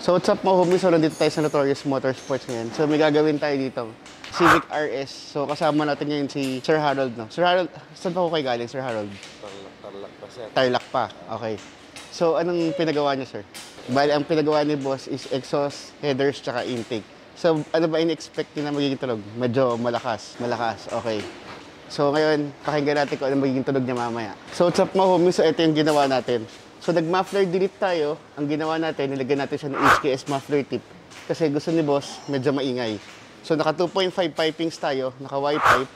So what's up mga homies? So nandito tayo sa Notorious Motorsports ngayon. So may gagawin tayo dito. Civic RS. So kasama natin ngayon si Sir Harold, no? Sir Harold, saan pa ko kayo galing, Sir Harold? Tarlac pa, sir. Tarlac pa. Okay. So anong pinagawa niyo, sir? Bali, ang pinagawa ni boss is exhaust, headers, tsaka intake. So ano ba in-expect niyo na magiging tunog? Medyo malakas. Malakas. Okay. So ngayon, pakinggan natin kung ano magiging tunog niya mamaya. So what's up mga homies? So ito yung ginawa natin. So nag-muffler delete tayo. Ang ginawa natin, nilagyan natin siya ng HKS muffler tip. Kasi gusto ni boss, medyo maingay. So naka 2.5 pipings tayo, naka Y-pipe.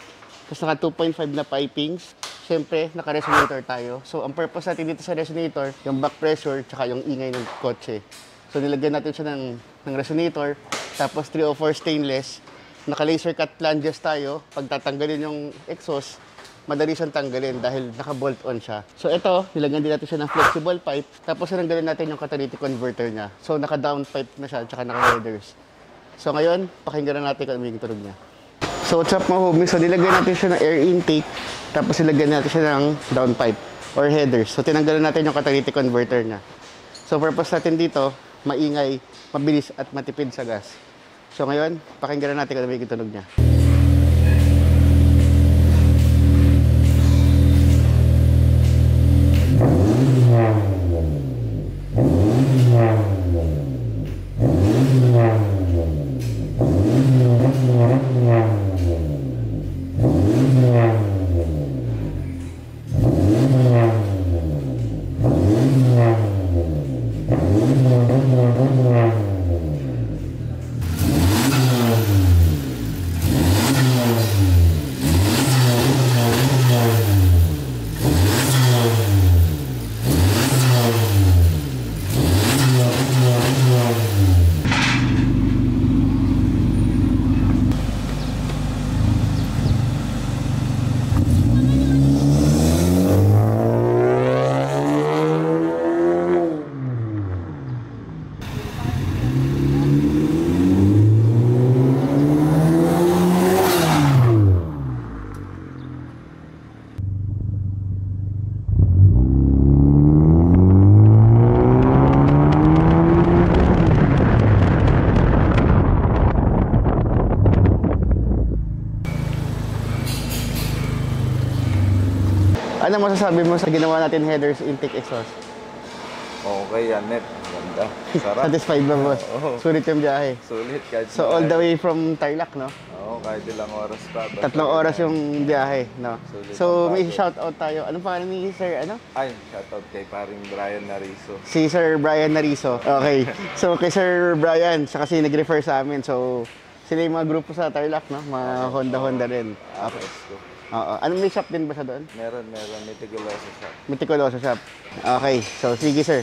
Tapos naka 2.5 na pipings. Siyempre, naka resonator tayo. So ang purpose natin dito sa resonator, yung back pressure, tsaka yung ingay ng kotse. So nilagyan natin siya ng resonator. Tapos 304 stainless. Naka laser cut flanges tayo. Pag tatanggalin yung exhaust, madali siyang tanggalin dahil naka-bolt on siya. So ito, nilagyan din natin siya ng flexible pipe. Tapos nanggalin natin yung catalytic converter niya. So naka-down pipe na siya, tsaka naka-headers. So ngayon, pakinggan na natin kung ano yung tunog niya. So what's up mga homies? So nilagyan natin siya ng air intake. Tapos nilagyan natin siya ng down pipe or headers. So tinanggalan natin yung catalytic converter niya. So purpose natin dito, maingay, mabilis at matipid sa gas. So ngayon, pakinggan na natin kung ano yung tunog niya. Ano masasabi mo sa ginawa natin headers, intake, exhaust? Okay yan, net. Ganda. Sarap. Satisfied ba, boss? Oo. Sulit yung biyahe. Sulit kahit So all the way from Tarlac, no? Oo, kahit ilang oras pa. 3 oras yung biyahe, no? Sulit So ang may pagod. shoutout tayo. Anong pangalan ni Sir, ano? Ay, shoutout kay paring Brian Narizo. Si Sir Brian Narizo. Okay. So kay Sir Brian, siya kasi nag-refer sa amin. So sila yung mga grupo sa Tarlac, no? Mga Honda rin. Okay. Let's go. Oo. Ano, may shop din ba siya doon? Meron. Meticuloso shop. Meticuloso shop. Okay. So sige, sir.